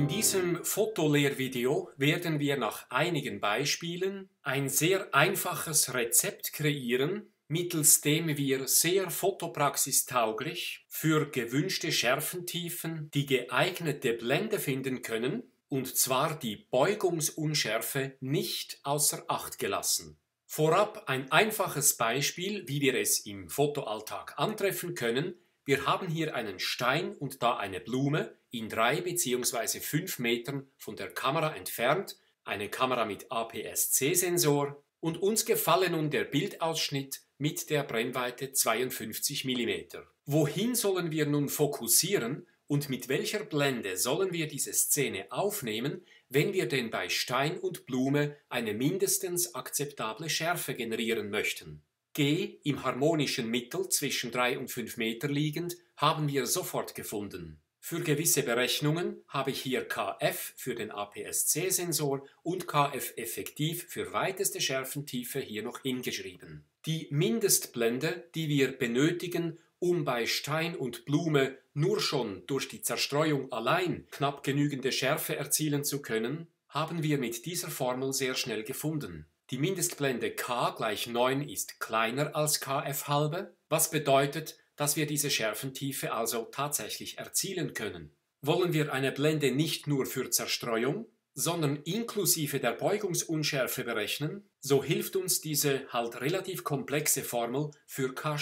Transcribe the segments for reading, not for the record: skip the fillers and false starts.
In diesem Fotolehrvideo werden wir nach einigen Beispielen ein sehr einfaches Rezept kreieren, mittels dem wir sehr fotopraxistauglich für gewünschte Schärfentiefen die geeignete Blende finden können, und zwar die Beugungsunschärfe nicht außer Acht gelassen. Vorab ein einfaches Beispiel, wie wir es im Fotoalltag antreffen können. Wir haben hier einen Stein und da eine Blume in 3 bzw. 5 Metern von der Kamera entfernt, eine Kamera mit APS-C-Sensor, und uns gefallen nun der Bildausschnitt mit der Brennweite 52 mm. Wohin sollen wir nun fokussieren und mit welcher Blende sollen wir diese Szene aufnehmen, wenn wir denn bei Stein und Blume eine mindestens akzeptable Schärfe generieren möchten? G im harmonischen Mittel zwischen 3 und 5 Meter liegend haben wir sofort gefunden. Für gewisse Berechnungen habe ich hier KF für den APS-C-Sensor und KF effektiv für weiteste Schärfentiefe hier noch hingeschrieben. Die Mindestblende, die wir benötigen, um bei Stein und Blume nur schon durch die Zerstreuung allein knapp genügende Schärfe erzielen zu können, haben wir mit dieser Formel sehr schnell gefunden. Die Mindestblende K gleich 9 ist kleiner als KF halbe, was bedeutet, dass wir diese Schärfentiefe also tatsächlich erzielen können. Wollen wir eine Blende nicht nur für Zerstreuung, sondern inklusive der Beugungsunschärfe berechnen, so hilft uns diese halt relativ komplexe Formel für K'.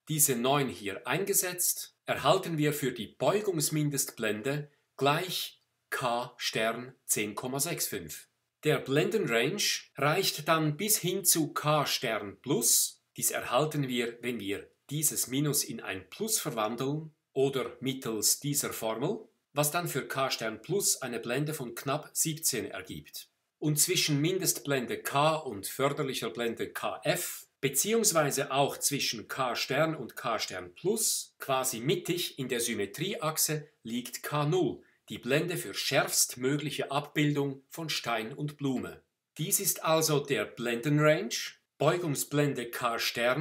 Diese 9 hier eingesetzt, erhalten wir für die Beugungsmindestblende gleich K' 10,65. Der Blendenrange reicht dann bis hin zu K' plus. Dies erhalten wir, wenn wir dieses Minus in ein Plus verwandeln oder mittels dieser Formel, was dann für K' plus eine Blende von knapp 17 ergibt. Und zwischen Mindestblende K und förderlicher Blende KF, beziehungsweise auch zwischen K' und K' plus, quasi mittig in der Symmetrieachse, liegt K0, die Blende für schärfstmögliche Abbildung von Stein und Blume. Dies ist also der Blendenrange. Beugungsblende K'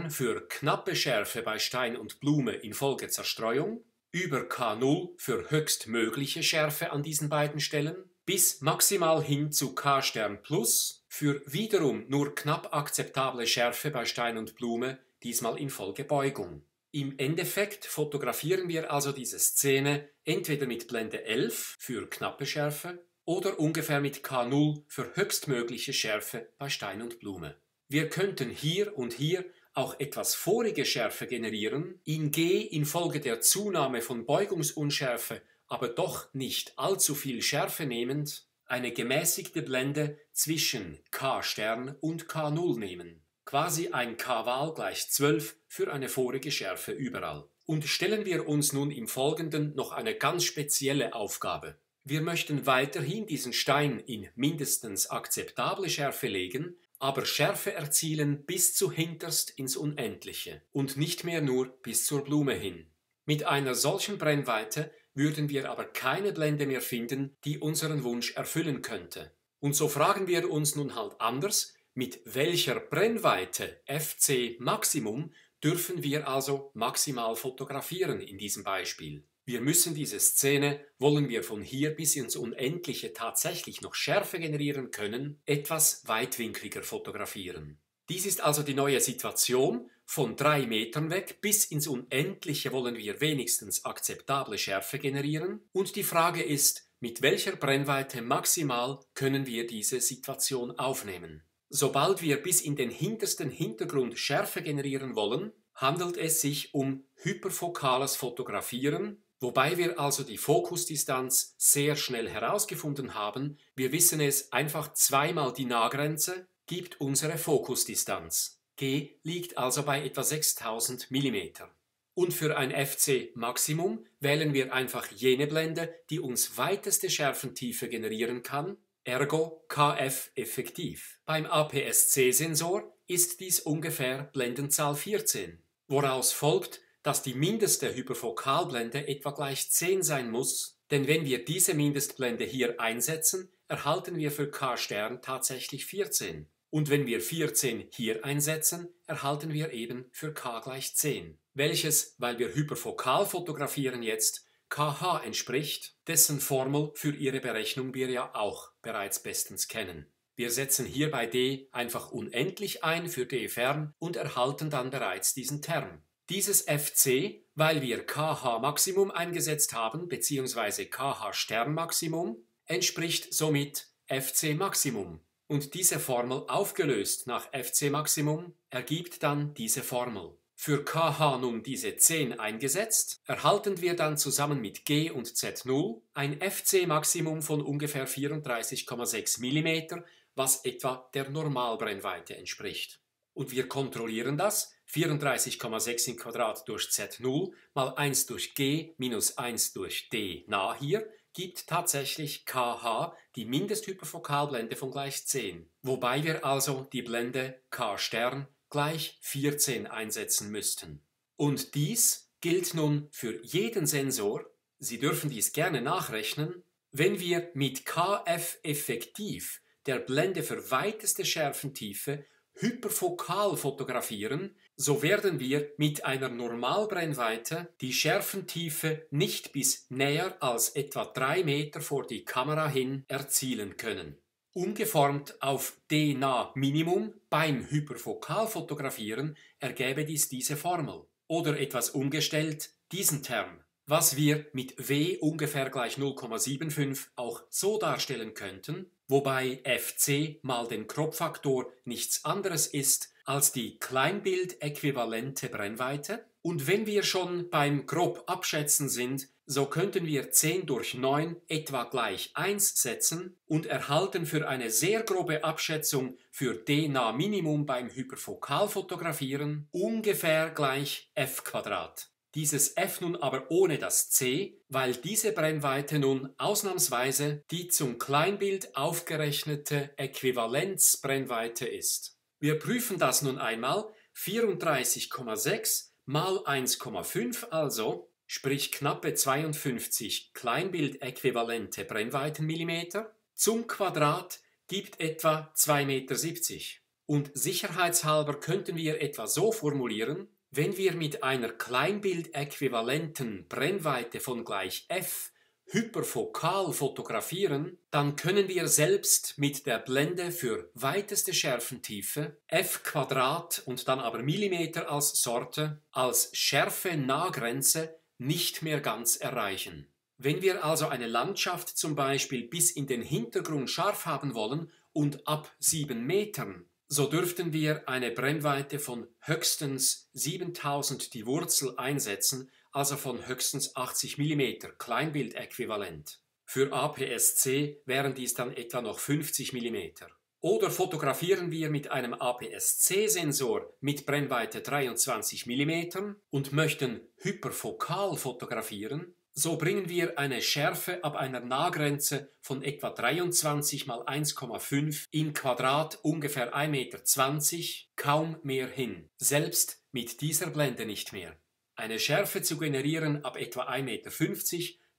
für knappe Schärfe bei Stein und Blume infolge Zerstreuung, über K0 für höchstmögliche Schärfe an diesen beiden Stellen, bis maximal hin zu K' plus für wiederum nur knapp akzeptable Schärfe bei Stein und Blume, diesmal infolge Beugung. Im Endeffekt fotografieren wir also diese Szene entweder mit Blende 11 für knappe Schärfe oder ungefähr mit K0 für höchstmögliche Schärfe bei Stein und Blume. Wir könnten hier und hier auch etwas vorige Schärfe generieren, in G infolge der Zunahme von Beugungsunschärfe, aber doch nicht allzu viel Schärfe nehmend, eine gemäßigte Blende zwischen K' und K0 nehmen. Quasi ein K-Val gleich 12 für eine vorige Schärfe überall. Und stellen wir uns nun im Folgenden noch eine ganz spezielle Aufgabe. Wir möchten weiterhin diesen Stein in mindestens akzeptable Schärfe legen, aber Schärfe erzielen bis zu hinterst ins Unendliche und nicht mehr nur bis zur Blume hin. Mit einer solchen Brennweite würden wir aber keine Blende mehr finden, die unseren Wunsch erfüllen könnte. Und so fragen wir uns nun halt anders, mit welcher Brennweite FC Maximum dürfen wir also maximal fotografieren in diesem Beispiel. Wir müssen diese Szene, wollen wir von hier bis ins Unendliche tatsächlich noch Schärfe generieren können, etwas weitwinkliger fotografieren. Dies ist also die neue Situation. Von 3 Metern weg bis ins Unendliche wollen wir wenigstens akzeptable Schärfe generieren. Und die Frage ist, mit welcher Brennweite maximal können wir diese Situation aufnehmen? Sobald wir bis in den hintersten Hintergrund Schärfe generieren wollen, handelt es sich um hyperfokales Fotografieren, wobei wir also die Fokusdistanz sehr schnell herausgefunden haben. Wir wissen es, einfach zweimal die Nahgrenze gibt unsere Fokusdistanz. G liegt also bei etwa 6000 mm. Und für ein FC Maximum wählen wir einfach jene Blende, die uns weiteste Schärfentiefe generieren kann, ergo KF effektiv. Beim APS-C-Sensor ist dies ungefähr Blendenzahl 14, woraus folgt, dass die mindeste Hyperfokalblende etwa gleich 10 sein muss, denn wenn wir diese Mindestblende hier einsetzen, erhalten wir für K' tatsächlich 14. Und wenn wir 14 hier einsetzen, erhalten wir eben für K gleich 10, welches, weil wir hyperfokal fotografieren jetzt, KH entspricht, dessen Formel für ihre Berechnung wir ja auch bereits bestens kennen. Wir setzen hier bei d einfach unendlich ein für d fern und erhalten dann bereits diesen Term. Dieses FC, weil wir KH Maximum eingesetzt haben bzw. KH Stern Maximum, entspricht somit FC Maximum. Und diese Formel aufgelöst nach FC Maximum ergibt dann diese Formel. Für KH nun diese 10 eingesetzt, erhalten wir dann zusammen mit G und Z0 ein FC Maximum von ungefähr 34,6 mm, was etwa der Normalbrennweite entspricht. Und wir kontrollieren das. 34,6 im Quadrat durch Z0 mal 1 durch G minus 1 durch D nah hier gibt tatsächlich KH, die Mindesthyperfokalblende von gleich 10. Wobei wir also die Blende K Stern gleich 14 einsetzen müssten. Und dies gilt nun für jeden Sensor, Sie dürfen dies gerne nachrechnen, wenn wir mit KF effektiv der Blende für weiteste Schärfentiefe hyperfokal fotografieren, so werden wir mit einer Normalbrennweite die Schärfentiefe nicht bis näher als etwa 3 Meter vor die Kamera hin erzielen können. Umgeformt auf D-nah Minimum beim Hyperfokalfotografieren ergäbe dies diese Formel. Oder etwas umgestellt diesen Term, was wir mit W ungefähr gleich 0,75 auch so darstellen könnten, wobei FC mal den Crop-Faktor nichts anderes ist als die Kleinbild-äquivalente Brennweite. Und wenn wir schon beim grob Abschätzen sind, so könnten wir 10 durch 9 etwa gleich 1 setzen und erhalten für eine sehr grobe Abschätzung für D-nah Minimum beim Hyperfokalfotografieren ungefähr gleich f². Dieses f nun aber ohne das c, weil diese Brennweite nun ausnahmsweise die zum Kleinbild aufgerechnete Äquivalenzbrennweite ist. Wir prüfen das nun einmal. 34,6 mal 1,5 also, sprich knappe 52 Kleinbild-äquivalente Brennweitenmillimeter, zum Quadrat gibt etwa 2,70 Meter. Und sicherheitshalber könnten wir etwa so formulieren, wenn wir mit einer Kleinbild-äquivalenten Brennweite von gleich f hyperfokal fotografieren, dann können wir selbst mit der Blende für weiteste Schärfentiefe f² und dann aber Millimeter als Sorte als Schärfe-Nahgrenze nicht mehr ganz erreichen. Wenn wir also eine Landschaft zum Beispiel bis in den Hintergrund scharf haben wollen und ab 7 Metern, so dürften wir eine Brennweite von höchstens 7000 die Wurzel einsetzen, also von höchstens 80 mm Kleinbildäquivalent. Für APS-C wären dies dann etwa noch 50 mm. Oder fotografieren wir mit einem APS-C-Sensor mit Brennweite 23 mm und möchten hyperfokal fotografieren, so bringen wir eine Schärfe ab einer Nahgrenze von etwa 23 mal 1,5 im Quadrat ungefähr 1,20 Meter kaum mehr hin, selbst mit dieser Blende nicht mehr. Eine Schärfe zu generieren ab etwa 1,50 Meter,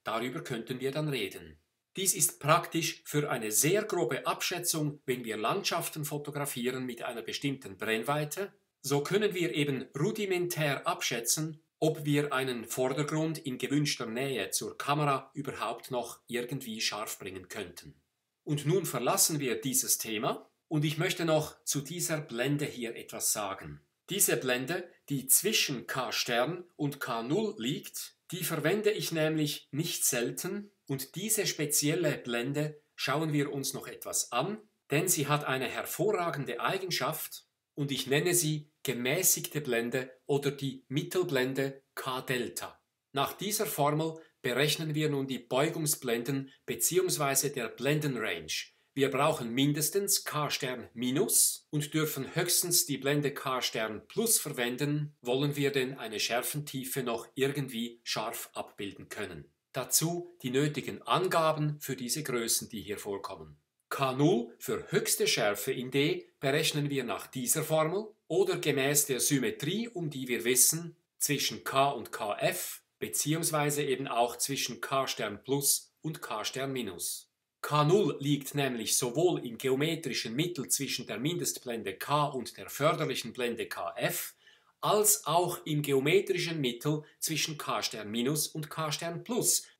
darüber könnten wir dann reden. Dies ist praktisch für eine sehr grobe Abschätzung, wenn wir Landschaften fotografieren mit einer bestimmten Brennweite. So können wir eben rudimentär abschätzen, ob wir einen Vordergrund in gewünschter Nähe zur Kamera überhaupt noch irgendwie scharf bringen könnten. Und nun verlassen wir dieses Thema und ich möchte noch zu dieser Blende hier etwas sagen. Diese Blende, die zwischen K Stern und K0 liegt, die verwende ich nämlich nicht selten und diese spezielle Blende schauen wir uns noch etwas an, denn sie hat eine hervorragende Eigenschaft und ich nenne sie gemäßigte Blende oder die Mittelblende K-Delta. Nach dieser Formel berechnen wir nun die Beugungsblenden bzw. der Blendenrange. Wir brauchen mindestens K-Stern minus und dürfen höchstens die Blende K-Stern plus verwenden, wollen wir denn eine Schärfentiefe noch irgendwie scharf abbilden können. Dazu die nötigen Angaben für diese Größen, die hier vorkommen. K0 für höchste Schärfe in D berechnen wir nach dieser Formel oder gemäß der Symmetrie, um die wir wissen, zwischen K und Kf bzw. eben auch zwischen K-Stern plus und K-Stern minus. K0 liegt nämlich sowohl im geometrischen Mittel zwischen der Mindestblende K und der förderlichen Blende Kf, als auch im geometrischen Mittel zwischen K' und K'+,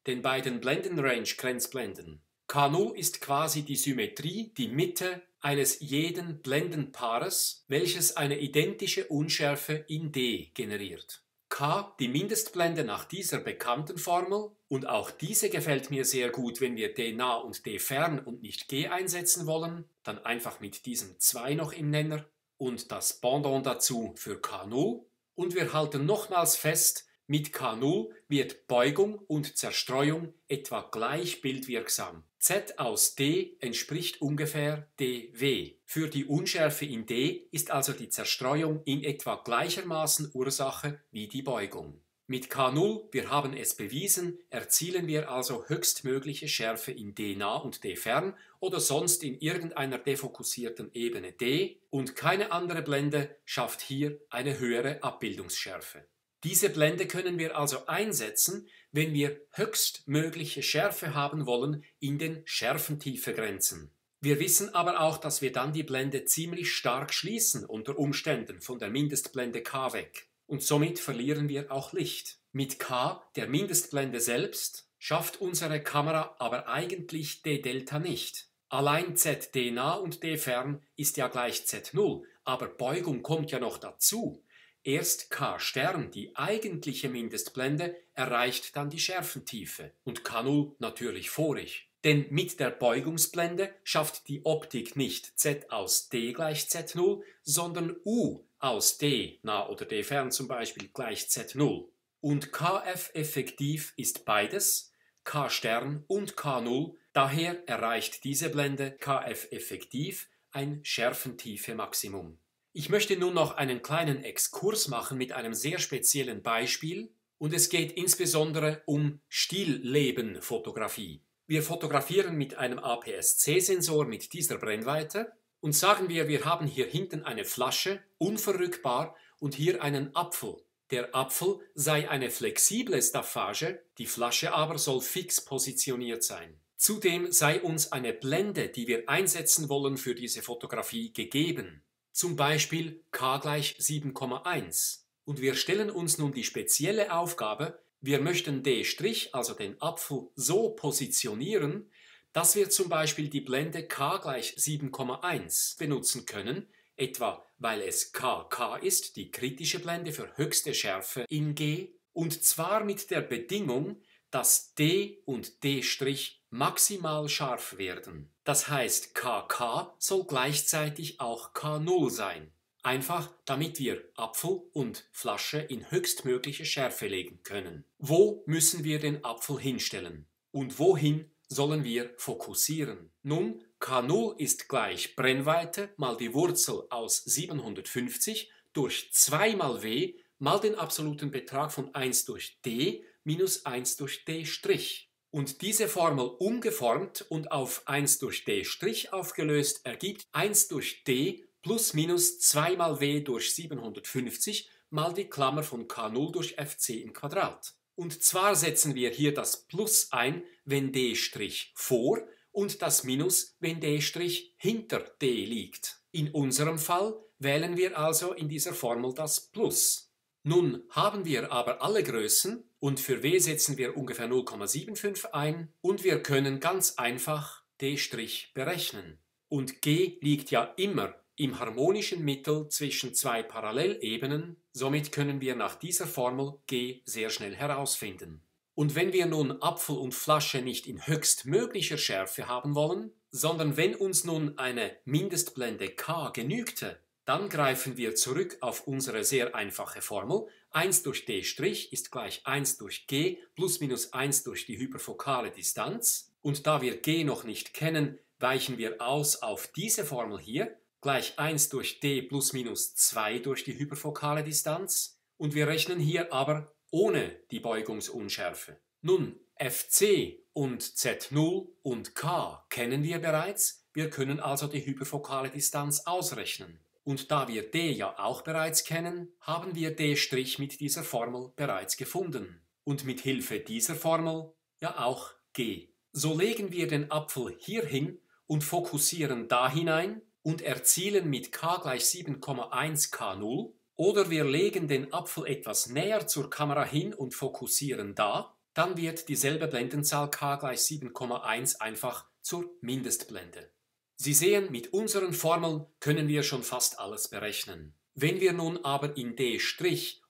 den beiden Blendenrange-Grenzblenden. K0 ist quasi die Symmetrie, die Mitte eines jeden Blendenpaares, welches eine identische Unschärfe in D generiert. K, die Mindestblende nach dieser bekannten Formel, und auch diese gefällt mir sehr gut, wenn wir D nah und D fern und nicht G einsetzen wollen, dann einfach mit diesem 2 noch im Nenner und das Pendant dazu für K0, und wir halten nochmals fest, mit K0 wird Beugung und Zerstreuung etwa gleich bildwirksam. Z aus D entspricht ungefähr dW. Für die Unschärfe in D ist also die Zerstreuung in etwa gleichermaßen Ursache wie die Beugung. Mit K0, wir haben es bewiesen, erzielen wir also höchstmögliche Schärfe in D nah und D fern oder sonst in irgendeiner defokussierten Ebene D, und keine andere Blende schafft hier eine höhere Abbildungsschärfe. Diese Blende können wir also einsetzen, wenn wir höchstmögliche Schärfe haben wollen in den Schärfentiefegrenzen. Wir wissen aber auch, dass wir dann die Blende ziemlich stark schließen unter Umständen von der Mindestblende K weg. Und somit verlieren wir auch Licht. Mit K, der Mindestblende selbst, schafft unsere Kamera aber eigentlich D-Delta nicht. Allein ZD nah und D fern ist ja gleich Z0, aber Beugung kommt ja noch dazu. Erst K', die eigentliche Mindestblende, erreicht dann die Schärfentiefe und K0 natürlich vorig. Denn mit der Beugungsblende schafft die Optik nicht Z aus D gleich Z0, sondern U aus D nah oder D fern zum Beispiel gleich Z0. Und KF effektiv ist beides, K' und K0, daher erreicht diese Blende KF effektiv ein Schärfentiefe-Maximum. Ich möchte nun noch einen kleinen Exkurs machen mit einem sehr speziellen Beispiel, und es geht insbesondere um Stilllebenfotografie. Wir fotografieren mit einem APS-C-Sensor mit dieser Brennweite und sagen wir haben hier hinten eine Flasche, unverrückbar, und hier einen Apfel. Der Apfel sei eine flexible Staffage, die Flasche aber soll fix positioniert sein. Zudem sei uns eine Blende, die wir einsetzen wollen für diese Fotografie, gegeben. Zum Beispiel K gleich 7,1. Und wir stellen uns nun die spezielle Aufgabe, wir möchten D', also den Apfel, so positionieren, dass wir zum Beispiel die Blende K gleich 7,1 benutzen können, etwa weil es KK ist, die kritische Blende für höchste Schärfe in G, und zwar mit der Bedingung, dass D und D' maximal scharf werden. Das heißt, KK soll gleichzeitig auch K0 sein. Einfach, damit wir Apfel und Flasche in höchstmögliche Schärfe legen können. Wo müssen wir den Apfel hinstellen? Und wohin sollen wir fokussieren? Nun, K0 ist gleich Brennweite mal die Wurzel aus 750 durch 2 mal W mal den absoluten Betrag von 1 durch D minus 1 durch D'. Und diese Formel umgeformt und auf 1 durch D' aufgelöst ergibt 1 durch D plus minus 2 mal W durch 750 mal die Klammer von K0 durch FC im Quadrat. Und zwar setzen wir hier das Plus ein, wenn D' vor, und das Minus, wenn D' hinter D liegt. In unserem Fall wählen wir also in dieser Formel das Plus. Nun haben wir aber alle Größen und für W setzen wir ungefähr 0,75 ein und wir können ganz einfach D' berechnen. Und G liegt ja immer im harmonischen Mittel zwischen zwei Parallelebenen, somit können wir nach dieser Formel G sehr schnell herausfinden. Und wenn wir nun Apfel und Flasche nicht in höchstmöglicher Schärfe haben wollen, sondern wenn uns nun eine Mindestblende K genügte, dann greifen wir zurück auf unsere sehr einfache Formel. 1 durch D' ist gleich 1 durch G plus minus 1 durch die hyperfokale Distanz. Und da wir G noch nicht kennen, weichen wir aus auf diese Formel hier, gleich 1 durch D plus minus 2 durch die hyperfokale Distanz. Und wir rechnen hier aber ohne die Beugungsunschärfe. Nun, FC und Z0 und K kennen wir bereits, wir können also die hyperfokale Distanz ausrechnen. Und da wir D ja auch bereits kennen, haben wir D' mit dieser Formel bereits gefunden. Und mit Hilfe dieser Formel ja auch G. So legen wir den Apfel hier hin und fokussieren da hinein und erzielen mit K gleich 7,1 K0 Oder wir legen den Apfel etwas näher zur Kamera hin und fokussieren da, dann wird dieselbe Blendenzahl k gleich 7,1 einfach zur Mindestblende. Sie sehen, mit unseren Formeln können wir schon fast alles berechnen. Wenn wir nun aber in D'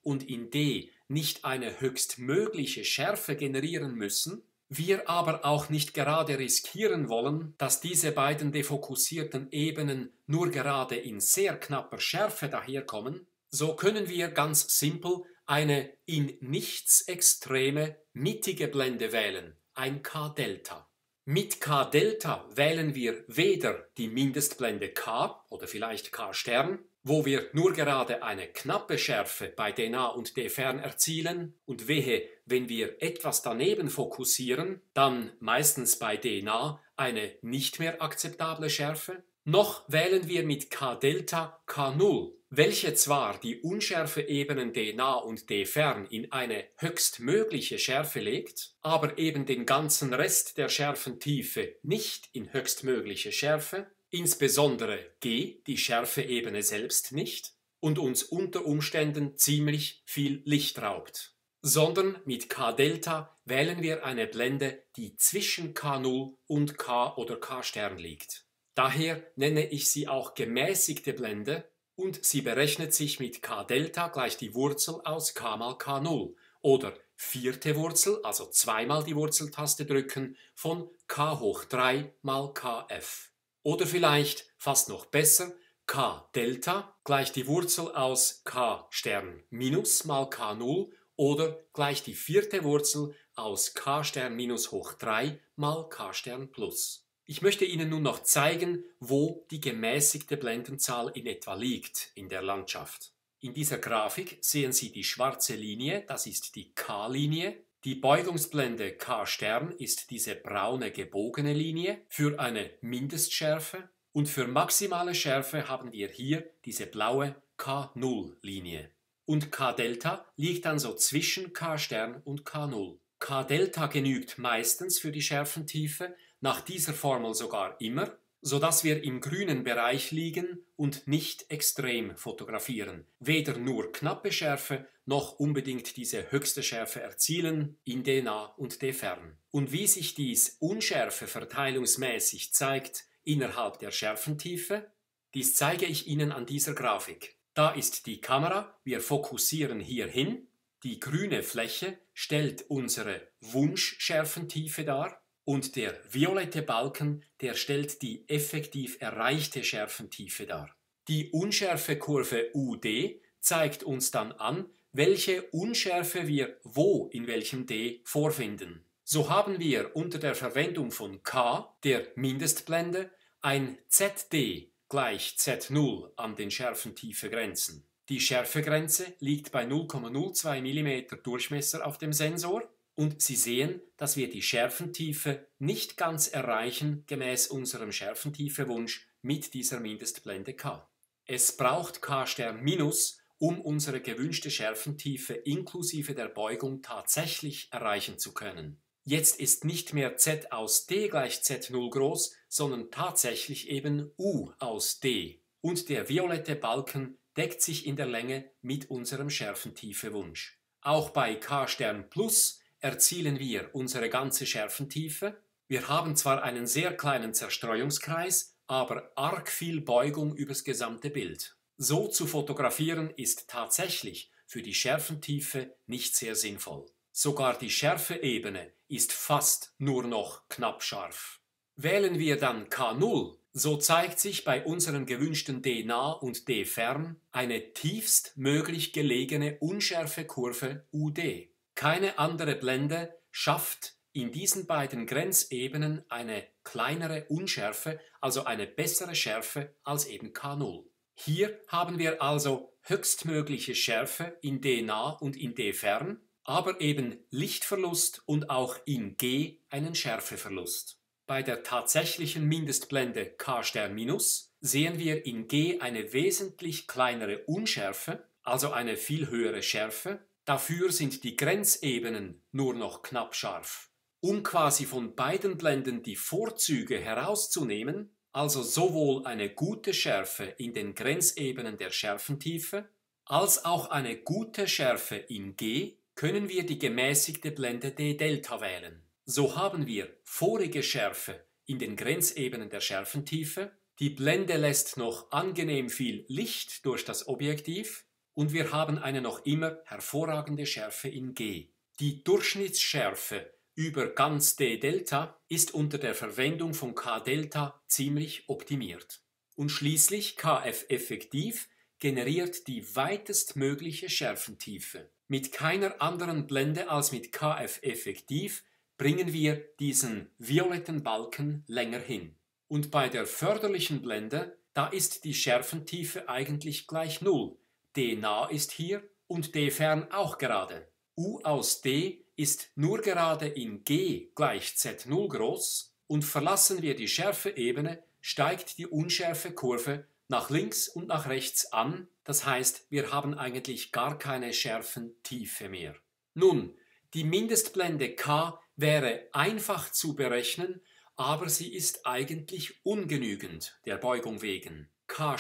und in D nicht eine höchstmögliche Schärfe generieren müssen, wir aber auch nicht gerade riskieren wollen, dass diese beiden defokussierten Ebenen nur gerade in sehr knapper Schärfe daherkommen, so können wir ganz simpel eine in nichts extreme mittige Blende wählen, ein K-Delta. Mit K-Delta wählen wir weder die Mindestblende K oder vielleicht K-Stern, wo wir nur gerade eine knappe Schärfe bei D nah und D fern erzielen und wehe, wenn wir etwas daneben fokussieren, dann meistens bei D nah eine nicht mehr akzeptable Schärfe, noch wählen wir mit K-Delta K0, welche zwar die Unschärfe-Ebenen D nah und D fern in eine höchstmögliche Schärfe legt, aber eben den ganzen Rest der Schärfentiefe nicht in höchstmögliche Schärfe, insbesondere G, die Schärfe-Ebene selbst nicht, und uns unter Umständen ziemlich viel Licht raubt. Sondern mit K-Delta wählen wir eine Blende, die zwischen K0 und K oder K-Stern liegt. Daher nenne ich sie auch gemäßigte Blende und sie berechnet sich mit K-Delta gleich die Wurzel aus K mal K0 oder vierte Wurzel, also zweimal die Wurzeltaste drücken, von K hoch 3 mal Kf. Oder vielleicht, fast noch besser, K-Delta gleich die Wurzel aus K-Stern minus mal K0 oder gleich die vierte Wurzel aus K-Stern minus hoch 3 mal K-Stern plus. Ich möchte Ihnen nun noch zeigen, wo die gemäßigte Blendenzahl in etwa liegt in der Landschaft. In dieser Grafik sehen Sie die schwarze Linie, das ist die K-Linie. Die Beugungsblende K-Stern ist diese braune gebogene Linie für eine Mindestschärfe und für maximale Schärfe haben wir hier diese blaue K0-Linie. Und K-Delta liegt dann so zwischen K-Stern und K0. K-Delta genügt meistens für die Schärfentiefe, nach dieser Formel sogar immer, sodass wir im grünen Bereich liegen und nicht extrem fotografieren, weder nur knappe Schärfe noch unbedingt diese höchste Schärfe erzielen in D nah und D fern. Und wie sich dies Unschärfe verteilungsmäßig zeigt innerhalb der Schärfentiefe, dies zeige ich Ihnen an dieser Grafik. Da ist die Kamera, wir fokussieren hier hin, die grüne Fläche stellt unsere Wunschschärfentiefe dar, und der violette Balken, der stellt die effektiv erreichte Schärfentiefe dar. Die Unschärfekurve UD zeigt uns dann an, welche Unschärfe wir wo in welchem D vorfinden. So haben wir unter der Verwendung von K, der Mindestblende, ein ZD gleich Z0 an den Schärfentiefegrenzen. Die Schärfegrenze liegt bei 0,02 mm Durchmesser auf dem Sensor. Und Sie sehen, dass wir die Schärfentiefe nicht ganz erreichen gemäß unserem Schärfentiefewunsch mit dieser Mindestblende K. Es braucht K-Stern minus, um unsere gewünschte Schärfentiefe inklusive der Beugung tatsächlich erreichen zu können. Jetzt ist nicht mehr Z aus D gleich Z0 groß, sondern tatsächlich eben U aus D. Und der violette Balken deckt sich in der Länge mit unserem Schärfentiefewunsch. Auch bei K-Stern plus erzielen wir unsere ganze Schärfentiefe. Wir haben zwar einen sehr kleinen Zerstreuungskreis, aber arg viel Beugung übers gesamte Bild. So zu fotografieren ist tatsächlich für die Schärfentiefe nicht sehr sinnvoll. Sogar die Schärfeebene ist fast nur noch knapp scharf. Wählen wir dann K0, so zeigt sich bei unseren gewünschten D nah und D fern eine tiefstmöglich gelegene Unschärfekurve UD. Keine andere Blende schafft in diesen beiden Grenzebenen eine kleinere Unschärfe, also eine bessere Schärfe als eben K0. Hier haben wir also höchstmögliche Schärfe in D nah und in D fern, aber eben Lichtverlust und auch in G einen Schärfeverlust. Bei der tatsächlichen Mindestblende K-Stern minus sehen wir in G eine wesentlich kleinere Unschärfe, also eine viel höhere Schärfe. Dafür sind die Grenzebenen nur noch knapp scharf. Um quasi von beiden Blenden die Vorzüge herauszunehmen, also sowohl eine gute Schärfe in den Grenzebenen der Schärfentiefe, Als auch eine gute Schärfe in G können wir die gemäßigte Blende D-Delta wählen. So haben wir vorige Schärfe in den Grenzebenen der Schärfentiefe, die Blende lässt noch angenehm viel Licht durch das Objektiv und wir haben eine noch immer hervorragende Schärfe in G. Die Durchschnittsschärfe über ganz D-Delta ist unter der Verwendung von K-Delta ziemlich optimiert. Und schließlich KF-effektiv generiert die weitestmögliche Schärfentiefe. Mit keiner anderen Blende als mit KF-effektiv bringen wir diesen violetten Balken länger hin. Und bei der förderlichen Blende, da ist die Schärfentiefe eigentlich gleich 0. D nah ist hier und D fern auch gerade. U aus D ist nur gerade in G gleich Z0 groß und verlassen wir die Schärfeebene, steigt die Unschärfekurve nach links und nach rechts an, das heißt, wir haben eigentlich gar keine Schärfentiefe mehr. Nun, die Mindestblende K wäre einfach zu berechnen, aber sie ist eigentlich ungenügend, der Beugung wegen. K'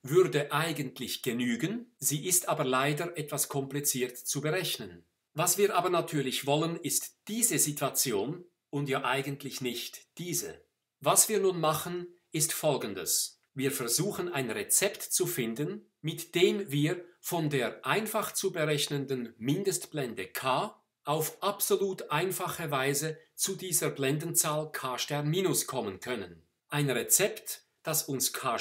würde eigentlich genügen, sie ist aber leider etwas kompliziert zu berechnen. Was wir aber natürlich wollen, ist diese Situation und ja eigentlich nicht diese. Was wir nun machen, ist Folgendes. Wir versuchen ein Rezept zu finden, mit dem wir von der einfach zu berechnenden Mindestblende K auf absolut einfache Weise zu dieser Blendenzahl K' kommen können. Ein Rezept, das uns K'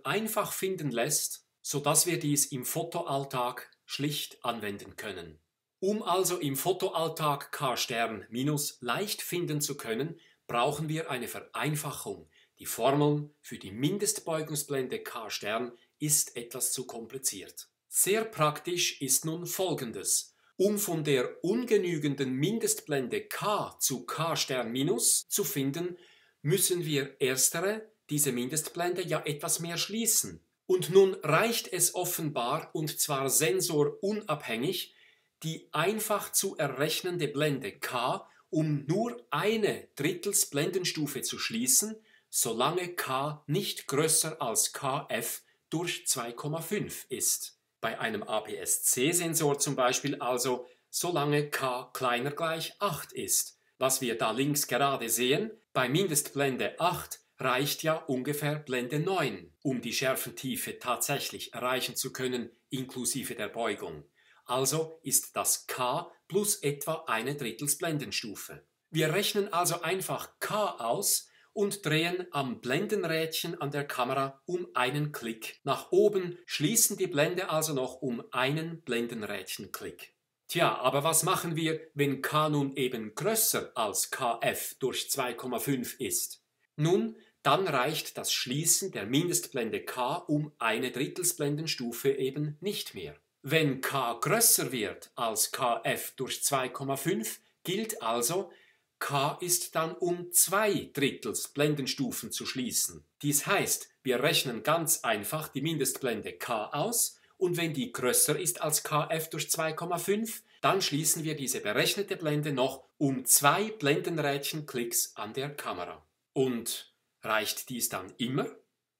einfach finden lässt, sodass wir dies im Fotoalltag schlicht anwenden können. Um also im Fotoalltag K' leicht finden zu können, brauchen wir eine Vereinfachung. Die Formel für die Mindestbeugungsblende K' ist etwas zu kompliziert. Sehr praktisch ist nun Folgendes. Um von der ungenügenden Mindestblende K zu K' zu finden, müssen wir erstere, diese Mindestblende, ja etwas mehr schließen. Und nun reicht es offenbar, und zwar sensorunabhängig, die einfach zu errechnende Blende K, um nur eine Drittelsblendenstufe zu schließen, solange K nicht größer als Kf durch 2,5 ist. Bei einem APS-C-Sensor zum Beispiel also, solange K kleiner gleich 8 ist. Was wir da links gerade sehen, bei Mindestblende 8 reicht ja ungefähr Blende 9, um die Schärfentiefe tatsächlich erreichen zu können, inklusive der Beugung. Also ist das K plus etwa eine Drittelsblendenstufe. Wir rechnen also einfach K aus und drehen am Blendenrädchen an der Kamera um einen Klick nach oben, schließen die Blende also noch um einen Blendenrädchenklick. Tja, aber was machen wir, wenn K nun eben größer als Kf durch 2,5 ist? Nun, dann reicht das Schließen der Mindestblende K um eine Drittelsblendenstufe eben nicht mehr. Wenn K größer wird als Kf durch 2,5, gilt also, K ist dann um 2 Drittelsblendenstufen zu schließen. Dies heißt, wir rechnen ganz einfach die Mindestblende K aus und wenn die größer ist als Kf durch 2,5, dann schließen wir diese berechnete Blende noch um 2 Blendenrädchenklicks an der Kamera. Und reicht dies dann immer?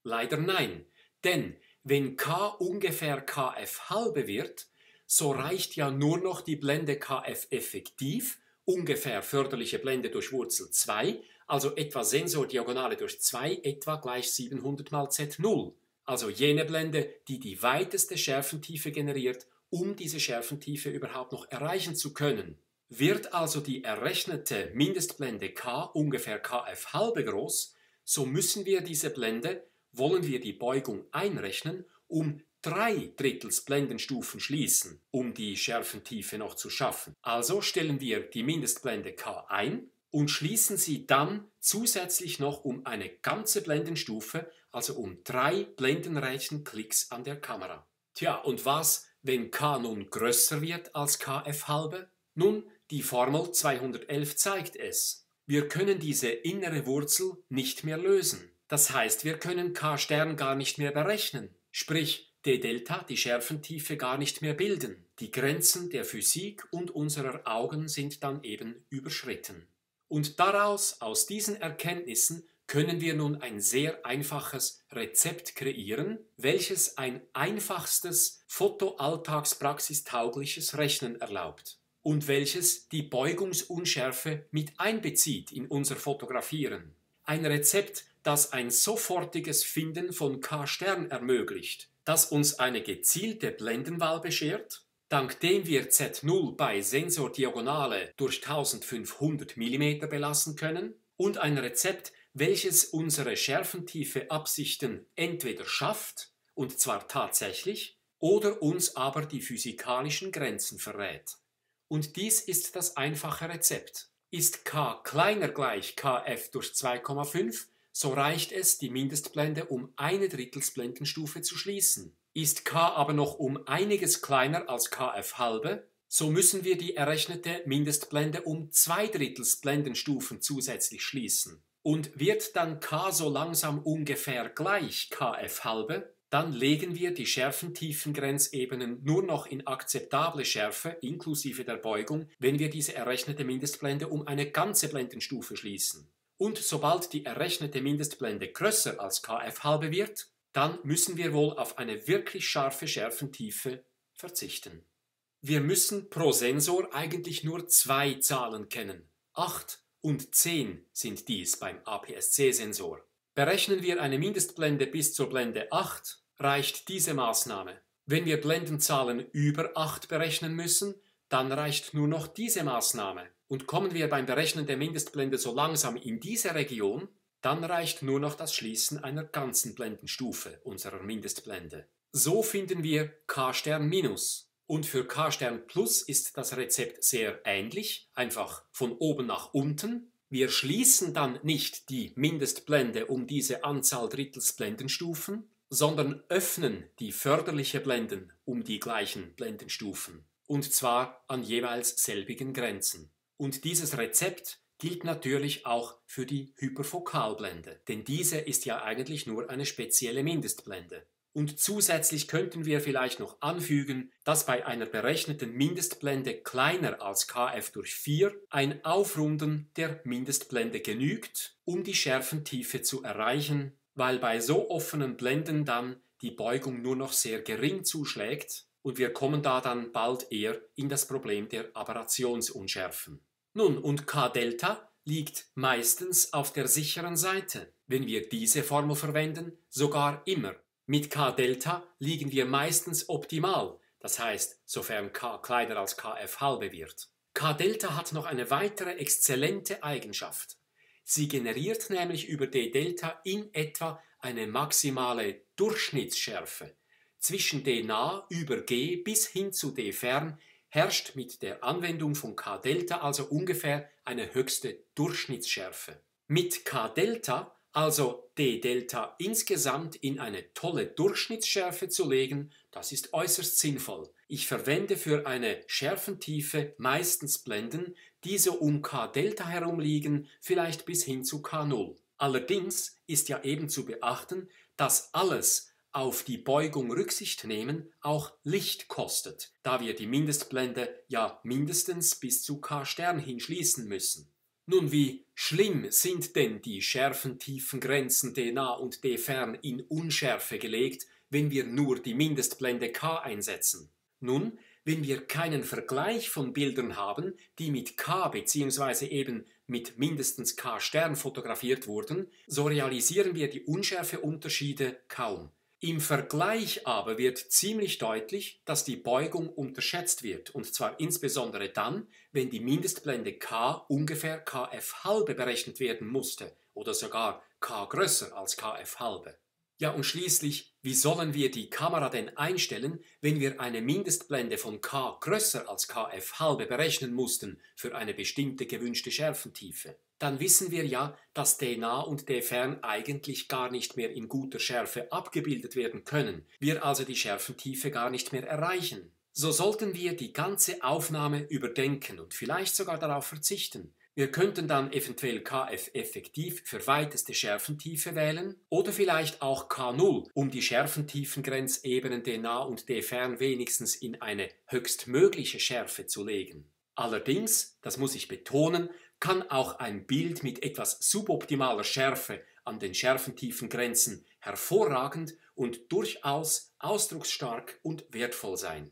Leider nein, denn wenn K ungefähr Kf halbe wird, so reicht ja nur noch die Blende Kf effektiv, ungefähr förderliche Blende durch Wurzel 2, also etwa Sensordiagonale durch 2, etwa gleich 700 mal Z0. Also jene Blende, die die weiteste Schärfentiefe generiert, um diese Schärfentiefe überhaupt noch erreichen zu können. Wird also die errechnete Mindestblende K ungefähr Kf halbe groß, so müssen wir diese Blende, wollen wir die Beugung einrechnen, um 3 Drittelsblendenstufen schließen, um die Schärfentiefe noch zu schaffen. Also stellen wir die Mindestblende K ein und schließen sie dann zusätzlich noch um eine ganze Blendenstufe, also um 3 Blendenrädchenklicks an der Kamera. Tja, und was, wenn K nun größer wird als Kf halbe? Nun, die Formel 211 zeigt es. Wir können diese innere Wurzel nicht mehr lösen. Das heißt, wir können K' gar nicht mehr berechnen. Sprich, d-Delta, die Schärfentiefe, gar nicht mehr bilden. Die Grenzen der Physik und unserer Augen sind dann eben überschritten. Und daraus, aus diesen Erkenntnissen, können wir nun ein sehr einfaches Rezept kreieren, welches ein einfachstes fotoalltagspraxistaugliches Rechnen erlaubt und welches die Beugungsunschärfe mit einbezieht in unser Fotografieren. Ein Rezept, das ein sofortiges Finden von K-Stern ermöglicht, das uns eine gezielte Blendenwahl beschert, dank dem wir Z0 bei Sensordiagonale durch 1500 mm belassen können, und ein Rezept, welches unsere Schärfentiefe-Absichten entweder schafft, und zwar tatsächlich, oder uns aber die physikalischen Grenzen verrät. Und dies ist das einfache Rezept. Ist K kleiner gleich Kf durch 2,5, so reicht es, die Mindestblende um eine Drittelsblendenstufe zu schließen. Ist K aber noch um einiges kleiner als Kf halbe, so müssen wir die errechnete Mindestblende um 2/3 Blendenstufen zusätzlich schließen. Und wird dann K so langsam ungefähr gleich Kf halbe, dann legen wir die Schärfentiefengrenzebenen nur noch in akzeptable Schärfe inklusive der Beugung, wenn wir diese errechnete Mindestblende um eine ganze Blendenstufe schließen. Und sobald die errechnete Mindestblende größer als Kf halbe wird, dann müssen wir wohl auf eine wirklich scharfe Schärfentiefe verzichten. Wir müssen pro Sensor eigentlich nur 2 Zahlen kennen. 8 und 10 sind dies beim APS-C-Sensor. Berechnen wir eine Mindestblende bis zur Blende 8, reicht diese Maßnahme. Wenn wir Blendenzahlen über 8 berechnen müssen, dann reicht nur noch diese Maßnahme. Und kommen wir beim Berechnen der Mindestblende so langsam in diese Region, dann reicht nur noch das Schließen einer ganzen Blendenstufe unserer Mindestblende. So finden wir K-Stern minus. Und für K-Stern plus ist das Rezept sehr ähnlich, einfach von oben nach unten. Wir schließen dann nicht die Mindestblende um diese Anzahl Drittelsblendenstufen, sondern öffnen die förderliche Blenden um die gleichen Blendenstufen. Und zwar an jeweils selbigen Grenzen. Und dieses Rezept gilt natürlich auch für die Hyperfokalblende, denn diese ist ja eigentlich nur eine spezielle Mindestblende. Und zusätzlich könnten wir vielleicht noch anfügen, dass bei einer berechneten Mindestblende kleiner als Kf durch 4 ein Aufrunden der Mindestblende genügt, um die Schärfentiefe zu erreichen, weil bei so offenen Blenden dann die Beugung nur noch sehr gering zuschlägt und wir kommen da dann bald eher in das Problem der Aberrationsunschärfen. Nun, und K-Delta liegt meistens auf der sicheren Seite. Wenn wir diese Formel verwenden, sogar immer. Mit K-Delta liegen wir meistens optimal, das heißt, sofern K kleiner als Kf halbe wird. K-Delta hat noch eine weitere exzellente Eigenschaft. Sie generiert nämlich über D-Delta in etwa eine maximale Durchschnittsschärfe. Zwischen D nah über G bis hin zu D fern herrscht mit der Anwendung von K-Delta also ungefähr eine höchste Durchschnittsschärfe. Mit K-Delta, also D-Delta insgesamt in eine tolle Durchschnittsschärfe zu legen, das ist äußerst sinnvoll. Ich verwende für eine Schärfentiefe meistens Blenden, die so um K-Delta herum liegen, vielleicht bis hin zu K0. Allerdings ist ja eben zu beachten, dass alles auf die Beugung Rücksicht nehmen auch Licht kostet, da wir die Mindestblende ja mindestens bis zu K-Stern hinschließen müssen. Nun, wie schlimm sind denn die Schärfentiefengrenzen D-nah und D-fern in Unschärfe gelegt, wenn wir nur die Mindestblende K einsetzen? Nun, wenn wir keinen Vergleich von Bildern haben, die mit K bzw. eben mit mindestens K-Stern fotografiert wurden, so realisieren wir die Unschärfeunterschiede kaum. Im Vergleich aber wird ziemlich deutlich, dass die Beugung unterschätzt wird, und zwar insbesondere dann, wenn die Mindestblende K ungefähr Kf halbe berechnet werden musste oder sogar K größer als Kf halbe. Ja, und schließlich, wie sollen wir die Kamera denn einstellen, wenn wir eine Mindestblende von K größer als Kf halbe berechnen mussten für eine bestimmte gewünschte Schärfentiefe? Dann wissen wir ja, dass D-nah und D-fern eigentlich gar nicht mehr in guter Schärfe abgebildet werden können, wir also die Schärfentiefe gar nicht mehr erreichen. So sollten wir die ganze Aufnahme überdenken und vielleicht sogar darauf verzichten. Wir könnten dann eventuell Kf effektiv für weiteste Schärfentiefe wählen oder vielleicht auch K0, um die Schärfentiefengrenzebenen D-nah und D-fern wenigstens in eine höchstmögliche Schärfe zu legen. Allerdings, das muss ich betonen, kann auch ein Bild mit etwas suboptimaler Schärfe an den Schärfentiefengrenzen hervorragend und durchaus ausdrucksstark und wertvoll sein.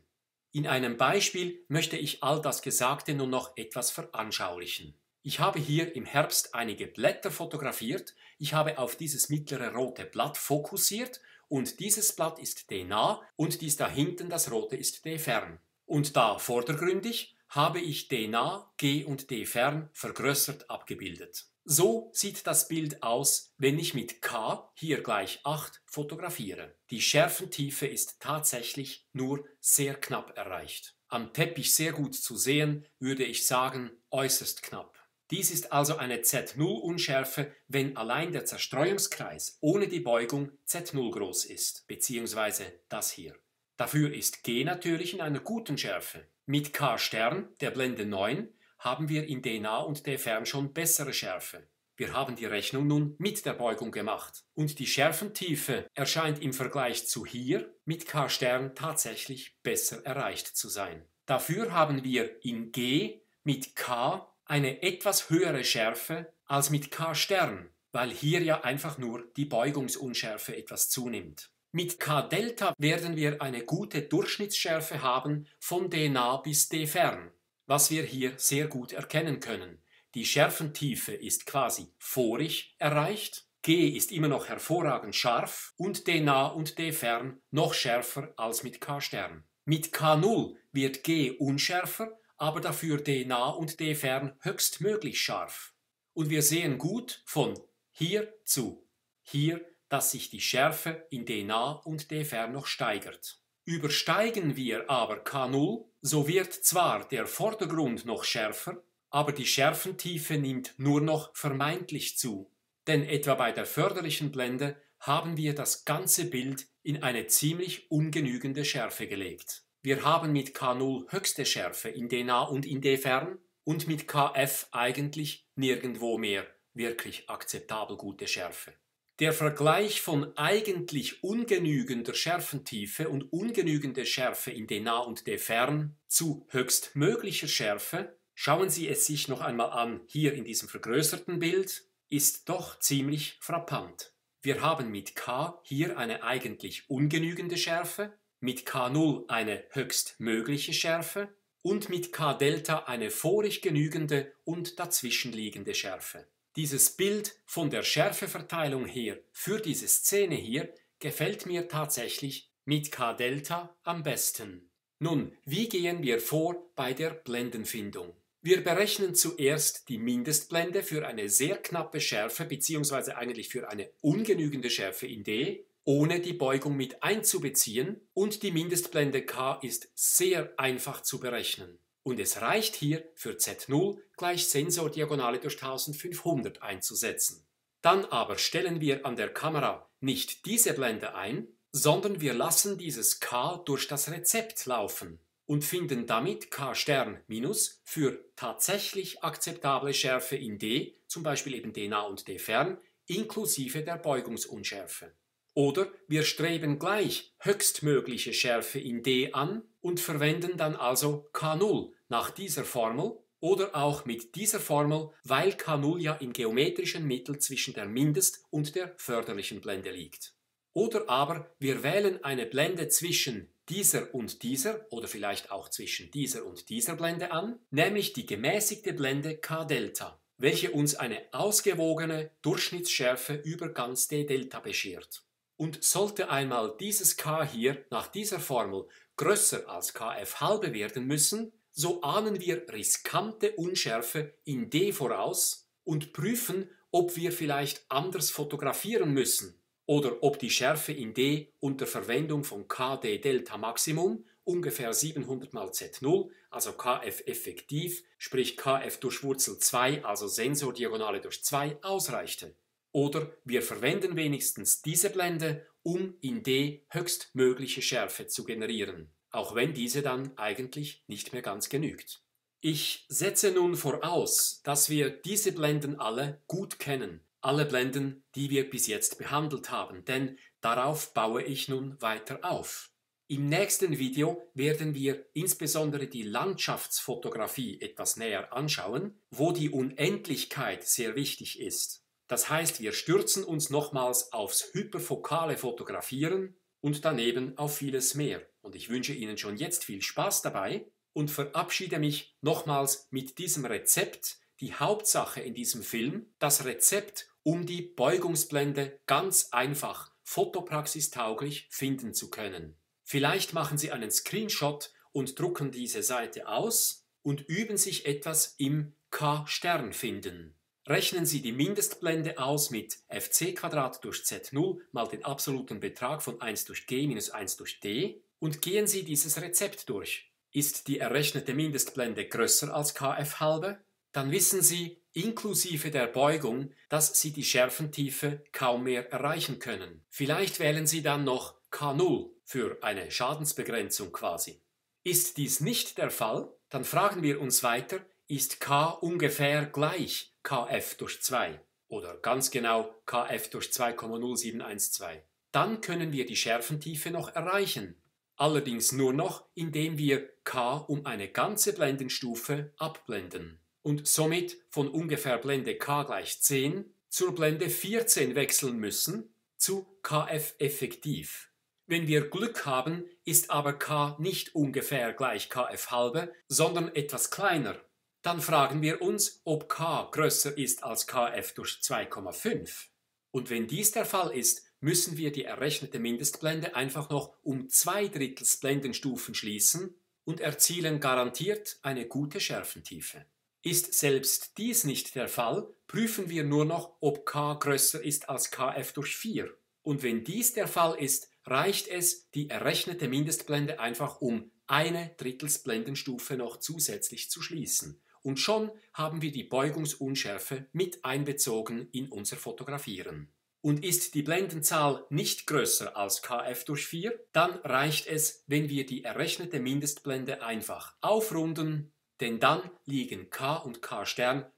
In einem Beispiel möchte ich all das Gesagte nun noch etwas veranschaulichen. Ich habe hier im Herbst einige Blätter fotografiert, ich habe auf dieses mittlere rote Blatt fokussiert und dieses Blatt ist D-nah und dies da hinten, das rote, ist D-fern. Und da vordergründig habe ich D-nah, G und D-fern vergrößert abgebildet. So sieht das Bild aus, wenn ich mit K, hier gleich 8, fotografiere. Die Schärfentiefe ist tatsächlich nur sehr knapp erreicht. Am Teppich sehr gut zu sehen, würde ich sagen, äußerst knapp. Dies ist also eine Z0-Unschärfe, wenn allein der Zerstreuungskreis ohne die Beugung Z0 groß ist, beziehungsweise das hier. Dafür ist G natürlich in einer guten Schärfe. Mit K Stern, der Blende 9, haben wir in D-nah und D-fern schon bessere Schärfe. Wir haben die Rechnung nun mit der Beugung gemacht. Und die Schärfentiefe erscheint im Vergleich zu hier mit K Stern tatsächlich besser erreicht zu sein. Dafür haben wir in G mit K eine etwas höhere Schärfe als mit K Stern, weil hier ja einfach nur die Beugungsunschärfe etwas zunimmt. Mit K Delta werden wir eine gute Durchschnittsschärfe haben von D-nah bis D-fern, was wir hier sehr gut erkennen können. Die Schärfentiefe ist quasi vorig erreicht, G ist immer noch hervorragend scharf und D-nah und D-fern noch schärfer als mit K Stern. Mit K0 wird G unschärfer, aber dafür D-nah und D-fern höchstmöglich scharf. Und wir sehen gut von hier zu hier, dass sich die Schärfe in D-nah und D-fern noch steigert. Übersteigen wir aber K0, so wird zwar der Vordergrund noch schärfer, aber die Schärfentiefe nimmt nur noch vermeintlich zu. Denn etwa bei der förderlichen Blende haben wir das ganze Bild in eine ziemlich ungenügende Schärfe gelegt. Wir haben mit K0 höchste Schärfe in D-nah und in D-fern und mit Kf eigentlich nirgendwo mehr wirklich akzeptabel gute Schärfe. Der Vergleich von eigentlich ungenügender Schärfentiefe und ungenügender Schärfe in D-nah und D-fern zu höchstmöglicher Schärfe, schauen Sie es sich noch einmal an hier in diesem vergrößerten Bild, ist doch ziemlich frappant. Wir haben mit K hier eine eigentlich ungenügende Schärfe, mit K0 eine höchstmögliche Schärfe und mit K Delta eine vorig genügende und dazwischenliegende Schärfe. Dieses Bild von der Schärfeverteilung her für diese Szene hier gefällt mir tatsächlich mit K Delta am besten. Nun, wie gehen wir vor bei der Blendenfindung? Wir berechnen zuerst die Mindestblende für eine sehr knappe Schärfe bzw. eigentlich für eine ungenügende Schärfe in D, ohne die Beugung mit einzubeziehen, und die Mindestblende K ist sehr einfach zu berechnen. Und es reicht hier für Z0 gleich Sensordiagonale durch 1500 einzusetzen. Dann aber stellen wir an der Kamera nicht diese Blende ein, sondern wir lassen dieses K durch das Rezept laufen und finden damit K Stern minus für tatsächlich akzeptable Schärfe in D, zum Beispiel eben D-nah und D-fern, inklusive der Beugungsunschärfe. Oder wir streben gleich höchstmögliche Schärfe in D an und verwenden dann also K0 nach dieser Formel oder auch mit dieser Formel, weil K0 ja im geometrischen Mittel zwischen der Mindest- und der förderlichen Blende liegt. Oder aber wir wählen eine Blende zwischen dieser und dieser oder vielleicht auch zwischen dieser und dieser Blende an, nämlich die gemäßigte Blende K Delta, welche uns eine ausgewogene Durchschnittsschärfe über ganz D Delta beschert. Und sollte einmal dieses K hier nach dieser Formel größer als Kf halbe werden müssen, so ahnen wir riskante Unschärfe in D voraus und prüfen, ob wir vielleicht anders fotografieren müssen oder ob die Schärfe in D unter Verwendung von Kd Delta Maximum, ungefähr 700 mal Z0, also Kf effektiv, sprich Kf durch Wurzel 2, also Sensordiagonale durch 2, ausreichte. Oder wir verwenden wenigstens diese Blende, um in D höchstmögliche Schärfe zu generieren, auch wenn diese dann eigentlich nicht mehr ganz genügt. Ich setze nun voraus, dass wir diese Blenden alle gut kennen, alle Blenden, die wir bis jetzt behandelt haben, denn darauf baue ich nun weiter auf. Im nächsten Video werden wir insbesondere die Landschaftsfotografie etwas näher anschauen, wo die Unendlichkeit sehr wichtig ist. Das heißt, wir stürzen uns nochmals aufs hyperfokale Fotografieren und daneben auf vieles mehr. Und ich wünsche Ihnen schon jetzt viel Spaß dabei und verabschiede mich nochmals mit diesem Rezept. Die Hauptsache in diesem Film, das Rezept, um die Beugungsblende ganz einfach fotopraxistauglich finden zu können. Vielleicht machen Sie einen Screenshot und drucken diese Seite aus und üben sich etwas im K-Stern finden. Rechnen Sie die Mindestblende aus mit fc² durch z0 mal den absoluten Betrag von 1 durch g minus 1 durch d und gehen Sie dieses Rezept durch. Ist die errechnete Mindestblende größer als kf halbe? Dann wissen Sie, inklusive der Beugung, dass Sie die Schärfentiefe kaum mehr erreichen können. Vielleicht wählen Sie dann noch K0 für eine Schadensbegrenzung quasi. Ist dies nicht der Fall, dann fragen wir uns weiter, ist K ungefähr gleich Kf durch 2 oder ganz genau Kf durch 2,0712. Dann können wir die Schärfentiefe noch erreichen. Allerdings nur noch, indem wir K um eine ganze Blendenstufe abblenden und somit von ungefähr Blende K gleich 10 zur Blende 14 wechseln müssen, zu Kf effektiv. Wenn wir Glück haben, ist aber K nicht ungefähr gleich Kf halbe, sondern etwas kleiner. Dann fragen wir uns, ob K größer ist als Kf durch 2,5. Und wenn dies der Fall ist, müssen wir die errechnete Mindestblende einfach noch um 2/3 Blendenstufen schließen und erzielen garantiert eine gute Schärfentiefe. Ist selbst dies nicht der Fall, prüfen wir nur noch, ob K größer ist als Kf durch 4. Und wenn dies der Fall ist, reicht es, die errechnete Mindestblende einfach um 1/3 Blendenstufe noch zusätzlich zu schließen. Und schon haben wir die Beugungsunschärfe mit einbezogen in unser Fotografieren. Und ist die Blendenzahl nicht größer als Kf durch 4, dann reicht es, wenn wir die errechnete Mindestblende einfach aufrunden, denn dann liegen K und K'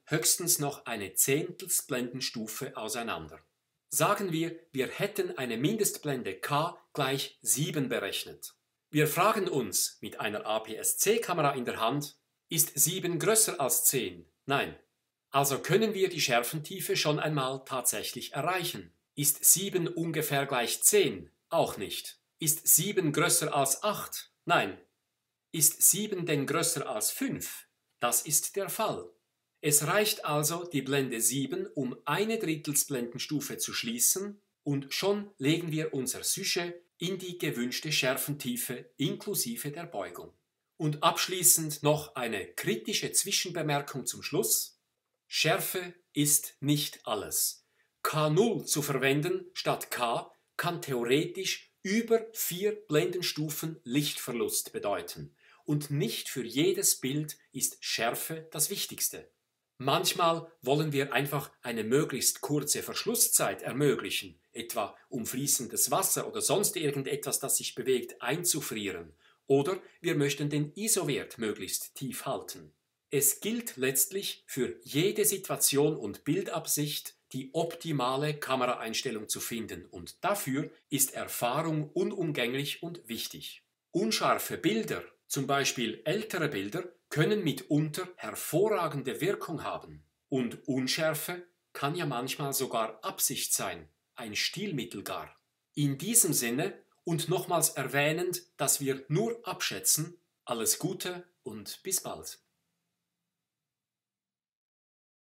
höchstens noch eine Zehntels Blendenstufe auseinander. Sagen wir, wir hätten eine Mindestblende K gleich 7 berechnet. Wir fragen uns mit einer APS-C-Kamera in der Hand, ist 7 größer als 10? Nein. Also können wir die Schärfentiefe schon einmal tatsächlich erreichen. Ist 7 ungefähr gleich 10? Auch nicht. Ist 7 größer als 8? Nein. Ist 7 denn größer als 5? Das ist der Fall. Es reicht also, die Blende 7 um 1/3 Blendenstufe zu schließen und schon legen wir unser Sujet in die gewünschte Schärfentiefe inklusive der Beugung. Und abschließend noch eine kritische Zwischenbemerkung zum Schluss. Schärfe ist nicht alles. K0 zu verwenden statt K kann theoretisch über 4 Blendenstufen Lichtverlust bedeuten. Und nicht für jedes Bild ist Schärfe das Wichtigste. Manchmal wollen wir einfach eine möglichst kurze Verschlusszeit ermöglichen, etwa um fließendes Wasser oder sonst irgendetwas, das sich bewegt, einzufrieren. Oder wir möchten den ISO-Wert möglichst tief halten. Es gilt letztlich für jede Situation und Bildabsicht, die optimale Kameraeinstellung zu finden und dafür ist Erfahrung unumgänglich und wichtig. Unscharfe Bilder, zum Beispiel ältere Bilder, können mitunter hervorragende Wirkung haben. Und Unschärfe kann ja manchmal sogar Absicht sein, ein Stilmittel gar. In diesem Sinne und nochmals erwähnend, dass wir nur abschätzen, alles Gute und bis bald.